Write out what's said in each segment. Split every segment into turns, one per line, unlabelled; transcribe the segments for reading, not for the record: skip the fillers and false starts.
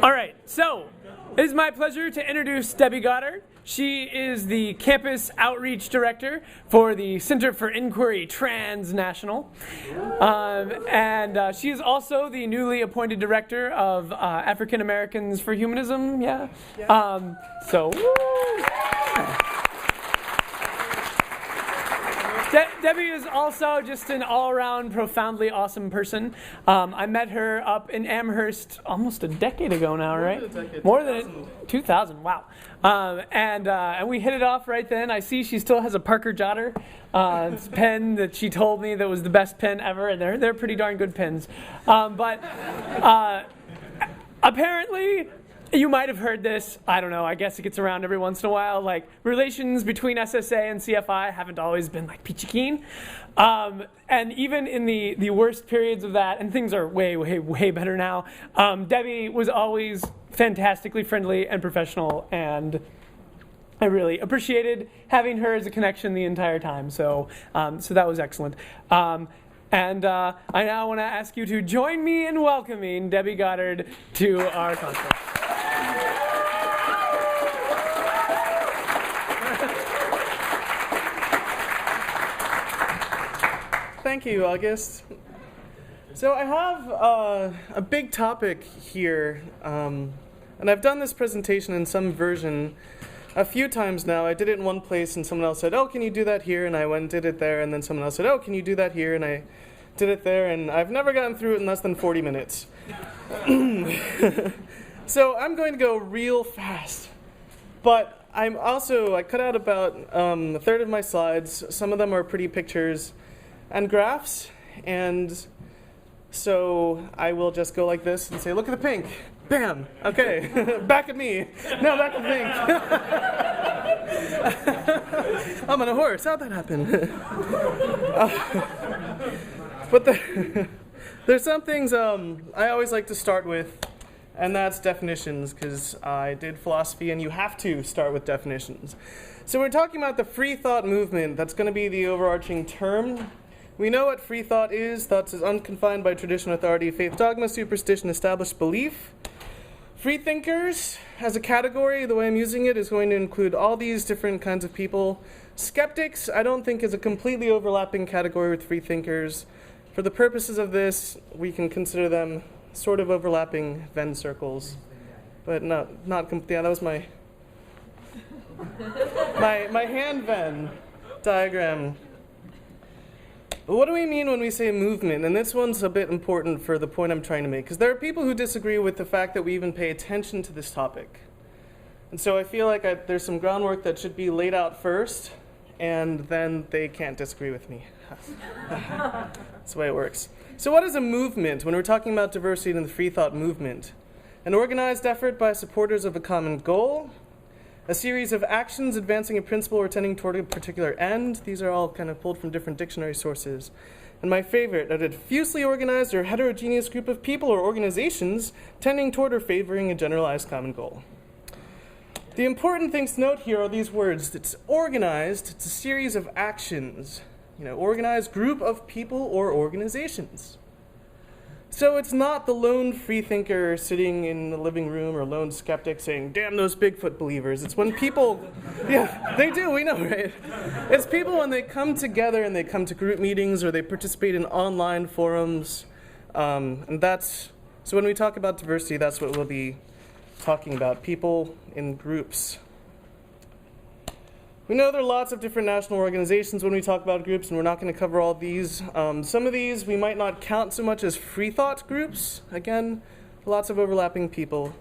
All right, so it is my pleasure to introduce Debbie Goddard. She is the Campus Outreach Director for the Center for Inquiry Transnational. And she is also the newly appointed Director of African Americans for Humanism. Yeah? So, woo! Debbie is also just an all-around profoundly awesome person. I met her up in Amherst almost a decade ago now, right? More than 2000, wow. And we hit it off right then. I see she still has a Parker Jotter pen that she told me that was the best pen ever, and they're pretty darn good pens. But apparently, you might have heard this, I don't know, I guess it gets around every once in a while, like relations between SSA and CFI haven't always been like peachy keen. And even in the worst periods of that, and things are way, way, way better now, Debbie was always fantastically friendly and professional, and I really appreciated having her as a connection the entire time, so that was excellent. And I now want to ask you to join me in welcoming Debbie Goddard to our conference.
Thank you, August. So I have a big topic here, and I've done this presentation in some version a few times now. I did it in one place, and someone else said, "Oh, can you do that here?" And I went and did it there, and then someone else said, "Oh, can you do that here?" And I did it there, and I've never gotten through it in less than 40 minutes. So I'm going to go real fast, but I cut out about a third of my slides. Some of them are pretty pictures and graphs, and so I will just go like this and say, "Look at the pink." Bam. Okay. Back at me. No, back at pink. I'm on a horse. How'd that happen? But there's some things I always like to start with, and that's definitions, because I did philosophy, and you have to start with definitions. So we're talking about the Freethought Movement. That's going to be the overarching term. We know what free thought is. Thought is unconfined by tradition, authority, faith, dogma, superstition, established belief. Free thinkers, as a category, the way I'm using it is going to include all these different kinds of people. Skeptics, I don't think is a completely overlapping category with free thinkers. For the purposes of this, we can consider them sort of overlapping Venn circles. But not yeah, that was my hand Venn diagram. What do we mean when we say movement? And this one's a bit important for the point I'm trying to make, because there are people who disagree with the fact that we even pay attention to this topic. And so I feel like there's some groundwork that should be laid out first, and then they can't disagree with me. That's the way it works. So what is a movement when we're talking about diversity in the Freethought Movement? An organized effort by supporters of a common goal, a series of actions advancing a principle or tending toward a particular end. These are all kind of pulled from different dictionary sources. And my favorite, a diffusely organized or heterogeneous group of people or organizations tending toward or favoring a generalized common goal. The important things to note here are these words. It's organized, it's a series of actions. Organized group of people or organizations. So it's not the lone freethinker sitting in the living room or lone skeptic saying, "Damn those Bigfoot believers." It's when people, yeah, they do, we know, right? It's people when they come together and they come to group meetings or they participate in online forums. And so when we talk about diversity, that's what we'll be talking about, people in groups. We know there are lots of different national organizations when we talk about groups, and we're not going to cover all these. Some of these we might not count so much as free thought groups. Again, lots of overlapping people.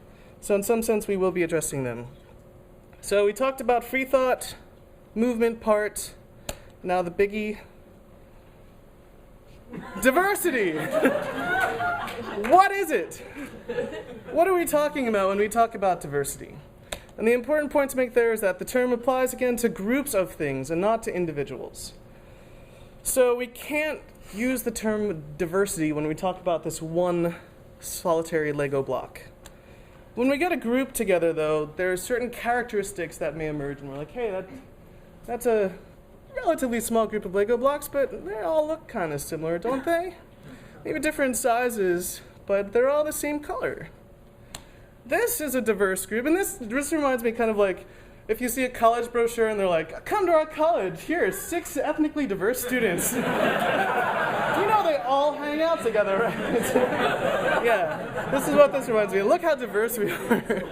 So in some sense, we will be addressing them. So we talked about free thought, movement part. Now the biggie. Diversity! What is it? What are we talking about when we talk about diversity? And the important point to make there is that the term applies again to groups of things and not to individuals. So we can't use the term diversity when we talk about this one solitary Lego block. When we get a group together, though, there are certain characteristics that may emerge, and we're like, hey, that's a relatively small group of Lego blocks, but they all look kind of similar, don't they? Maybe different sizes, but they're all the same color. this is a diverse group, and this reminds me kind of like if you see a college brochure and they're like, come to our college, here, 6 ethnically diverse students. You know they all hang out together, right? Yeah, this is what this reminds me of. Look how diverse we are.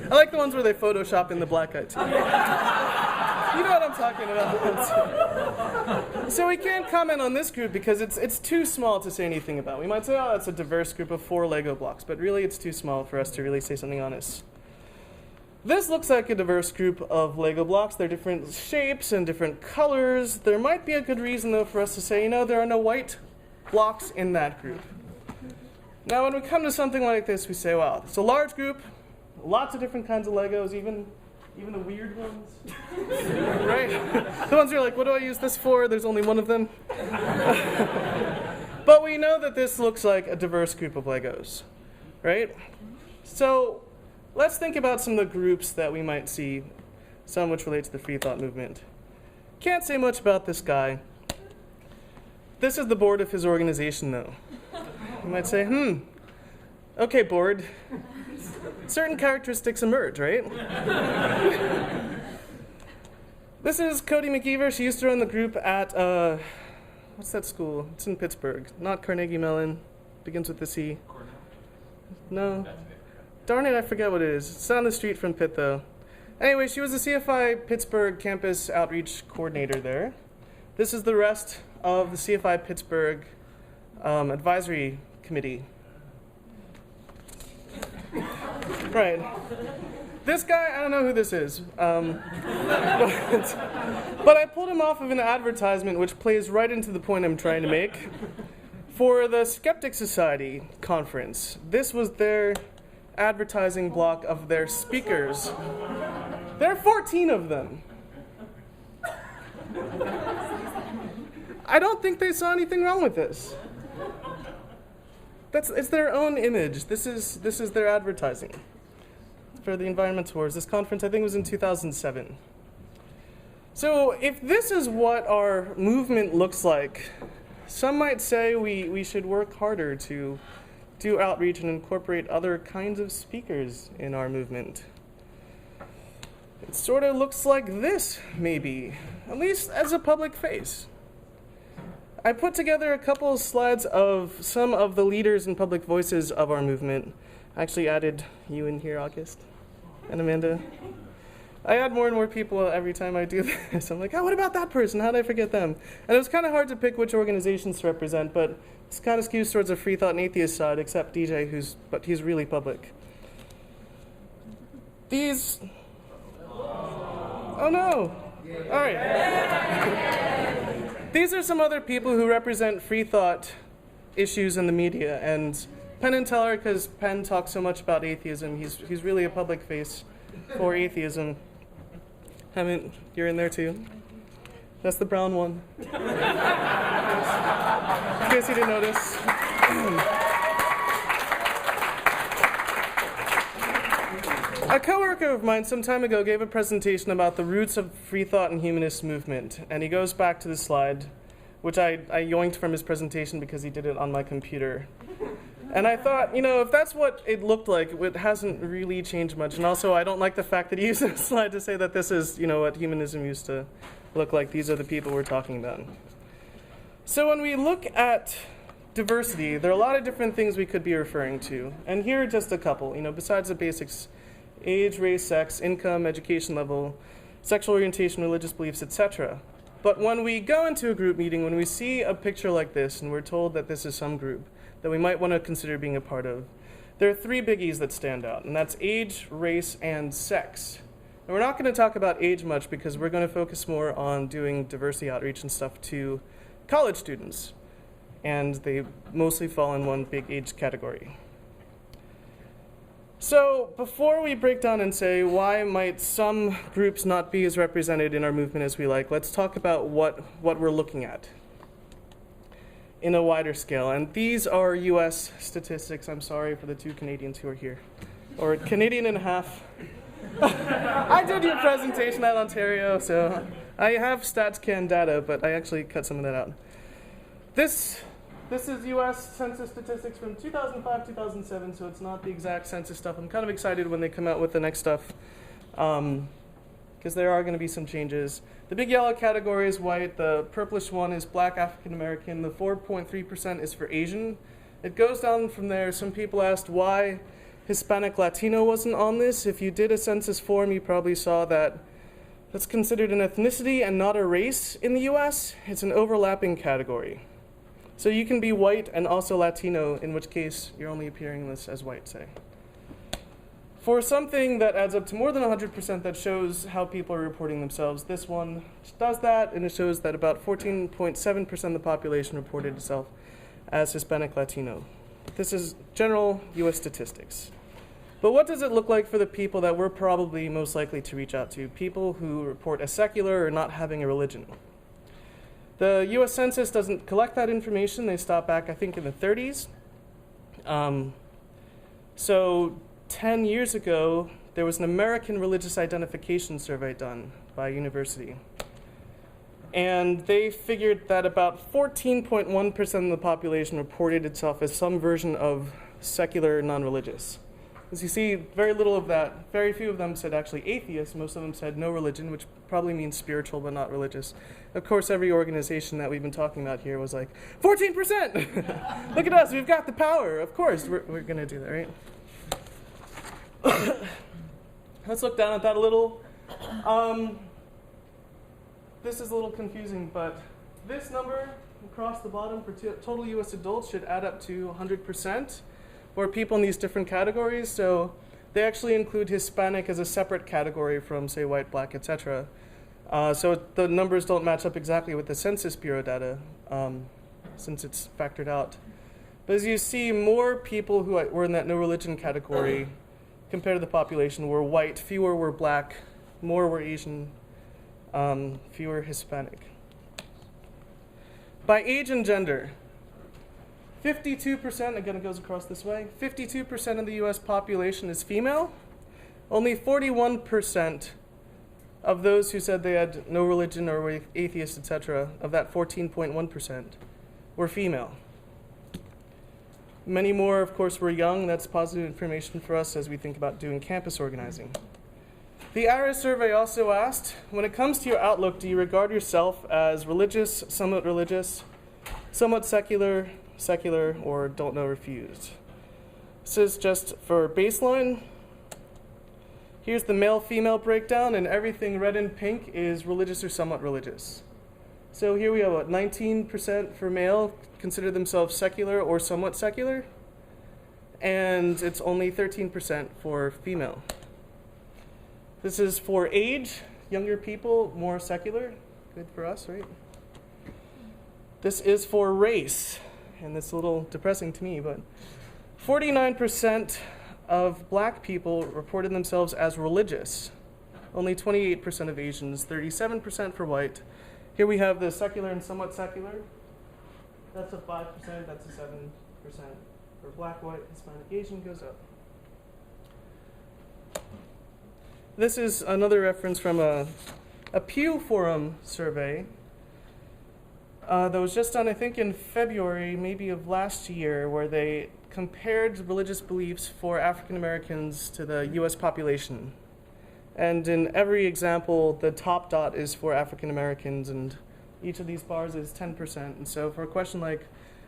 I like the ones where they Photoshop in the black guy too. You know what I'm talking about. So we can't comment on this group because it's too small to say anything about. We might say, oh, that's a diverse group of 4 Lego blocks, but really it's too small for us to really say something honest. This looks like a diverse group of Lego blocks. They're different shapes and different colors. There might be a good reason, though, for us to say, there are no white blocks in that group. Now, when we come to something like this, we say, wow, it's a large group, lots of different kinds of Legos, even the weird ones, right? The ones you're like, what do I use this for? There's only one of them. But we know that this looks like a diverse group of Legos, right? So let's think about some of the groups that we might see, some which relate to the Freethought movement. Can't say much about this guy. This is the board of his organization, though. You might say, okay, board. Certain characteristics emerge, right? This is Cody McGeever. She used to run the group at, what's that school? It's in Pittsburgh. Not Carnegie Mellon. Begins with the C.
Cornell.
No. Darn it, I forget what it is. It's down the street from Pitt, though. Anyway, she was the CFI Pittsburgh campus outreach coordinator there. This is the rest of the CFI Pittsburgh advisory committee. Right. This guy, I don't know who this is. But I pulled him off of an advertisement which plays right into the point I'm trying to make. For the Skeptic Society conference, this was their advertising block of their speakers. There are 14 of them. I don't think they saw anything wrong with this. It's their own image. This is their advertising for the Environment Wars. This conference, I think, was in 2007. So if this is what our movement looks like, some might say we should work harder to do outreach and incorporate other kinds of speakers in our movement. It sort of looks like this, maybe, at least as a public face. I put together a couple of slides of some of the leaders and public voices of our movement. I actually added you in here, August, and Amanda. I add more and more people every time I do this. I'm like, oh, what about that person? How did I forget them? And it was kind of hard to pick which organizations to represent, but it's kind of skews towards the Freethought and Atheist side, except DJ, but he's really public. These... Oh no! All right. These are some other people who represent Freethought issues in the media, and Penn and Teller, because Penn talks so much about atheism, he's really a public face for atheism. Hammond, you're in there too. That's the brown one. In case you didn't notice. A coworker of mine some time ago gave a presentation about the roots of Freethought and Humanist movement, and he goes back to the slide, which I yoinked from his presentation because he did it on my computer. And I thought, if that's what it looked like, it hasn't really changed much. And also, I don't like the fact that he used a slide to say that this is, what humanism used to look like. These are the people we're talking about. So when we look at diversity, there are a lot of different things we could be referring to. And here are just a couple, besides the basics: age, race, sex, income, education level, sexual orientation, religious beliefs, etc. But when we go into a group meeting, when we see a picture like this, and we're told that this is some group that we might want to consider being a part of, there are 3 biggies that stand out, and that's age, race, and sex. And we're not going to talk about age much because we're going to focus more on doing diversity outreach and stuff to college students, and they mostly fall in one big age category. So before we break down and say why might some groups not be as represented in our movement as we like, let's talk about what we're looking at in a wider scale. And these are US statistics. I'm sorry for the 2 Canadians who are here. Or Canadian and a half. I did your presentation at Ontario, so I have StatsCan data, but I actually cut some of that out. This This is US Census statistics from 2005, 2007, so it's not the exact census stuff. I'm kind of excited when they come out with the next stuff, because there are going to be some changes. The big yellow category is white, the purplish one is black African American, the 4.3% is for Asian. It goes down from there. Some people asked why Hispanic Latino wasn't on this. If you did a census form, you probably saw that that's considered an ethnicity and not a race in the US. It's an overlapping category. So you can be white and also Latino, in which case you're only appearing this as white, say. For something that adds up to more than 100% that shows how people are reporting themselves, this one does that, and it shows that about 14.7% of the population reported itself as Hispanic Latino. This is general US statistics. But what does it look like for the people that we're probably most likely to reach out to? People who report as secular or not having a religion. The US Census doesn't collect that information. They stopped back, I think, in the 30s. So 10 years ago, there was an American Religious Identification Survey done by a university. And they figured that about 14.1% of the population reported itself as some version of secular non-religious. As you see, very little of that. Very few of them said actually atheist. Most of them said no religion, which probably means spiritual but not religious. Of course, every organization that we've been talking about here was like, 14%! Look at us, we've got the power. Of course, we're going to do that, right? Let's look down at that a little. This is a little confusing, but this number across the bottom for total US adults should add up to 100%. For people in these different categories, so they actually include Hispanic as a separate category from, say, white, black, etc. So the numbers don't match up exactly with the Census Bureau data, since it's factored out. But as you see, more people who were in that no religion category compared to the population were white, fewer were black, more were Asian, fewer Hispanic. By age and gender, 52%, again it goes across this way, 52% of the US population is female. Only 41% of those who said they had no religion or were atheists, etc., of that 14.1%, were female. Many more, of course, were young. That's positive information for us as we think about doing campus organizing. The ARIS survey also asked, when it comes to your outlook, do you regard yourself as religious, somewhat secular, or don't know, refused? This is just for baseline. Here's the male-female breakdown, and everything red and pink is religious or somewhat religious. So here we have 19% for male consider themselves secular or somewhat secular, and it's only 13% for female. This is for age, younger people, more secular. Good for us, right? This is for race. And that's a little depressing to me, but 49% of black people reported themselves as religious. Only 28% of Asians, 37% for white. Here we have the secular and somewhat secular. That's a 5%, that's a 7%. For black, white, Hispanic, Asian goes up. This is another reference from a Pew Forum survey that was just done, I think, in February, maybe of last year, where they compared religious beliefs for African Americans to the US population. And in every example, the top dot is for African Americans, and each of these bars is 10%. And so for a question like,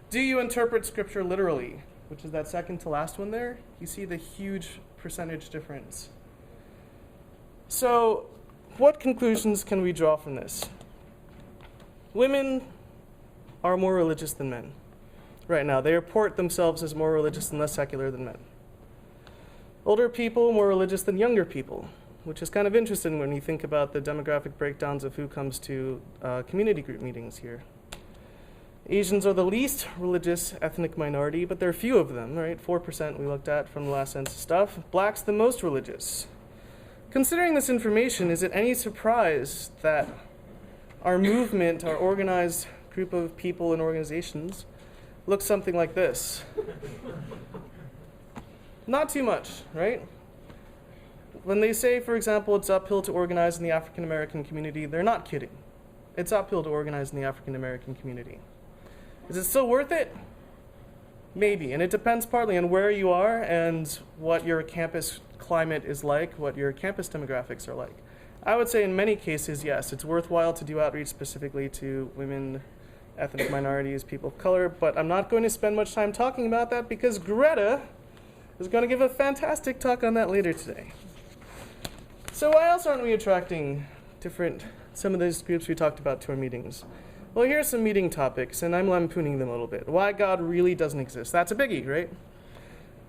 do you interpret scripture literally, which is that second to last one there, you see the huge percentage difference. So what conclusions can we draw from this? Women are more religious than men right now. They report themselves as more religious and less secular than men. Older people more religious than younger people, which is kind of interesting when you think about the demographic breakdowns of who comes to community group meetings here. Asians are the least religious ethnic minority, but there are few of them, right? 4% we looked at from the last census stuff. Blacks the most religious. Considering this information, is it any surprise that our movement, our organized group of people and organizations, looks something like this? Not too much, right? When they say, for example, it's uphill to organize in the African American community, they're not kidding. It's uphill to organize in the African American community. Is it still worth it? Maybe, and it depends partly on where you are and what your campus climate is like, what your campus demographics are like. I would say in many cases, yes, it's worthwhile to do outreach specifically to women, ethnic minorities, people of color, but I'm not going to spend much time talking about that because Greta is going to give a fantastic talk on that later today. So why else aren't we attracting some of those groups we talked about to our meetings? Well, here's some meeting topics, and I'm lampooning them a little bit. Why God really doesn't exist. That's a biggie, right?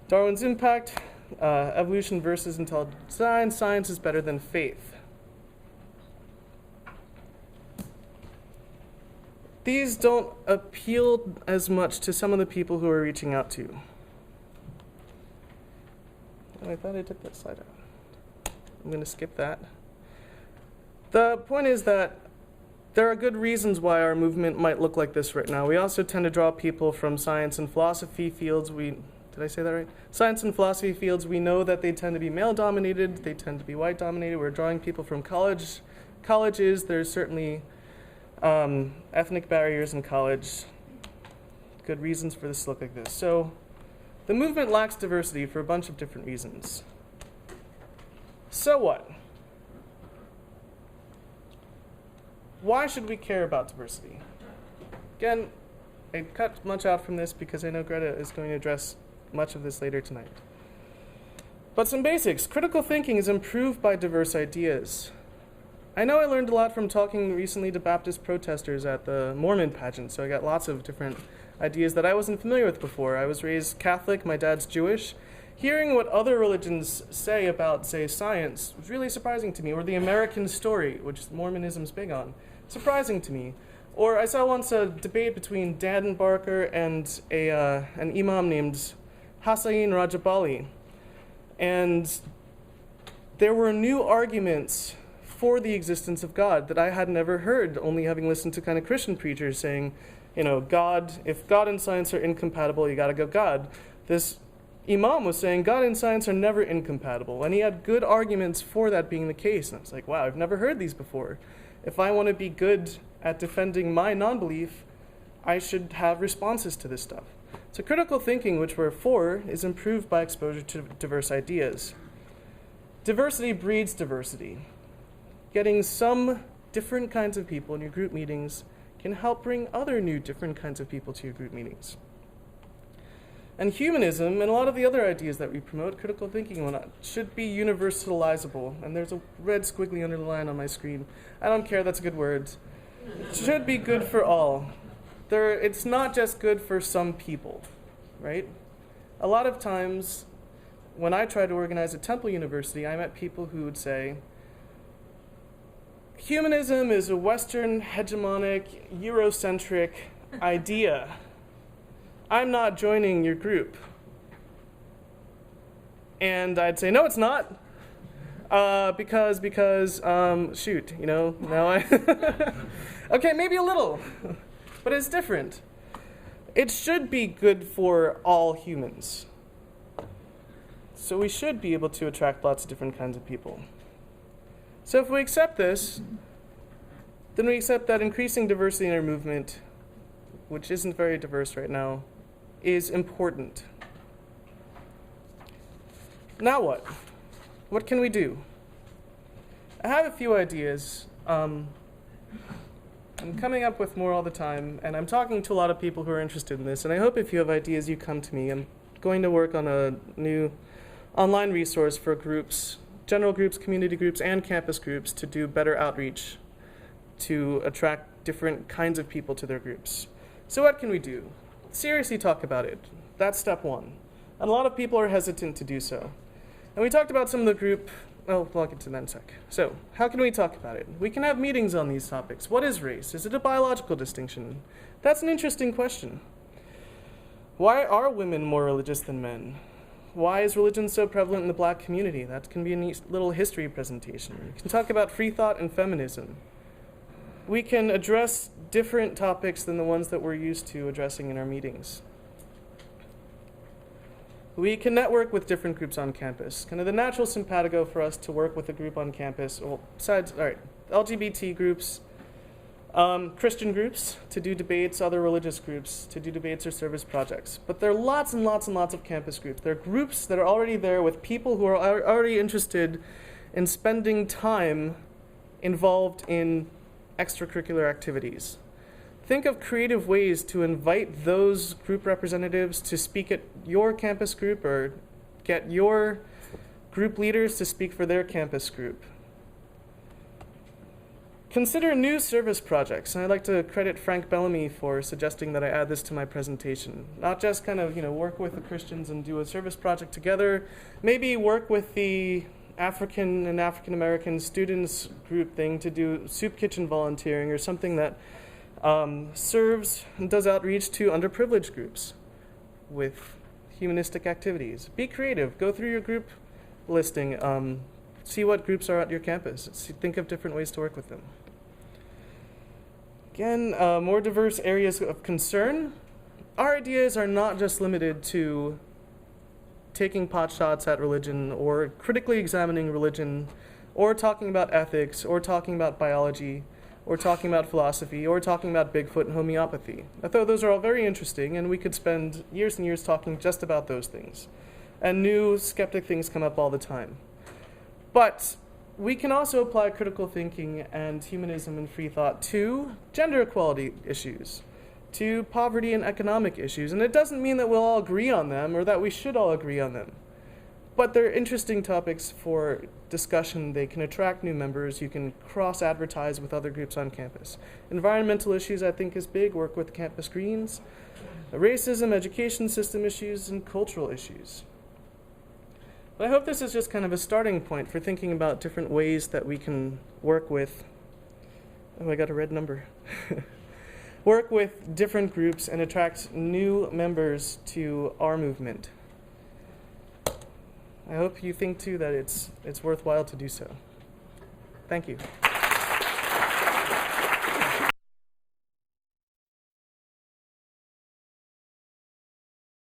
Darwin's impact, evolution versus intelligent design, science is better than faith. These don't appeal as much to some of the people who are reaching out to. Oh, I thought I took that slide out. I'm going to skip that. The point is that there are good reasons why our movement might look like this right now. We also tend to draw people from science and philosophy fields. Did I say that right? Science and philosophy fields, we know that they tend to be male-dominated. They tend to be white-dominated. We're drawing people from colleges. There's certainly ethnic barriers in college. Good reasons for this to look like this. So the movement lacks diversity for a bunch of different reasons. So what? Why should we care about diversity? Again, I cut much out from this because I know Greta is going to address much of this later tonight. But some basics. Critical thinking is improved by diverse ideas. I know I learned a lot from talking recently to Baptist protesters at the Mormon pageant, so I got lots of different ideas that I wasn't familiar with before. I was raised Catholic, my dad's Jewish. Hearing what other religions say about, say, science was really surprising to me, or the American story, which Mormonism's big on. Surprising to me. Or I saw once a debate between Dan Barker and an imam named Hussein Rajabali. And there were new arguments for the existence of God that I had never heard, only having listened to kind of Christian preachers saying, if God and science are incompatible, you gotta go God. This imam was saying God and science are never incompatible, and he had good arguments for that being the case. And I was like, wow, I've never heard these before. If I want to be good at defending my non-belief, I should have responses to this stuff. So critical thinking, which we're for, is improved by exposure to diverse ideas. Diversity breeds diversity. Getting some different kinds of people in your group meetings can help bring other new different kinds of people to your group meetings. And humanism and a lot of the other ideas that we promote, critical thinking and whatnot, should be universalizable. And there's a red squiggly under the line on my screen. I don't care, that's a good word. It should be good for all. It's not just good for some people, right? A lot of times, when I tried to organize at Temple University, I met people who would say, humanism is a Western, hegemonic, Eurocentric idea. I'm not joining your group. And I'd say, no, it's not. Because, shoot, now I... Okay, maybe a little, but it's different. It should be good for all humans. So we should be able to attract lots of different kinds of people. So if we accept this, then we accept that increasing diversity in our movement, which isn't very diverse right now, is important. Now what? What can we do? I have a few ideas. I'm coming up with more all the time, and I'm talking to a lot of people who are interested in this, and I hope if you have ideas, you come to me. I'm going to work on a new online resource for groups, general groups, community groups, and campus groups to do better outreach to attract different kinds of people to their groups. So what can we do? Seriously talk about it. That's step one. And a lot of people are hesitant to do so. And we talked about some of the group, I'll get to that in a sec. So, how can we talk about it? We can have meetings on these topics. What is race? Is it a biological distinction? That's an interesting question. Why are women more religious than men? Why is religion so prevalent in the black community? That can be a neat little history presentation. We can talk about free thought and feminism. We can address different topics than the ones that we're used to addressing in our meetings. We can network with different groups on campus. Kind of the natural simpatico for us to work with a group on campus, well, besides, LGBT groups, Christian groups to do debates, other religious groups to do debates or service projects. But there are lots and lots and lots of campus groups. There are groups that are already there with people who are already interested in spending time involved in extracurricular activities. Think of creative ways to invite those group representatives to speak at your campus group or get your group leaders to speak for their campus group. Consider new service projects, and I'd like to credit Frank Bellamy for suggesting that I add this to my presentation. Not just kind of, work with the Christians and do a service project together, maybe work with the African and African American students group thing to do soup kitchen volunteering or something that serves and does outreach to underprivileged groups with humanistic activities. Be creative, go through your group listing, see what groups are at your campus, think of different ways to work with them. Again, more diverse areas of concern. Our ideas are not just limited to taking pot shots at religion or critically examining religion or talking about ethics or talking about biology or talking about philosophy or talking about Bigfoot and homeopathy. I thought those are all very interesting and we could spend years and years talking just about those things. And new skeptic things come up all the time. But we can also apply critical thinking and humanism and free thought to gender equality issues, to poverty and economic issues. And it doesn't mean that we'll all agree on them or that we should all agree on them. But they're interesting topics for discussion. They can attract new members. You can cross-advertise with other groups on campus. Environmental issues, I think, is big. Work with campus greens. Racism, education system issues, and cultural issues. But I hope this is just kind of a starting point for thinking about different ways that we can work with, oh, I got a red number, work with different groups and attract new members to our movement. I hope you think too that it's worthwhile to do so. Thank you.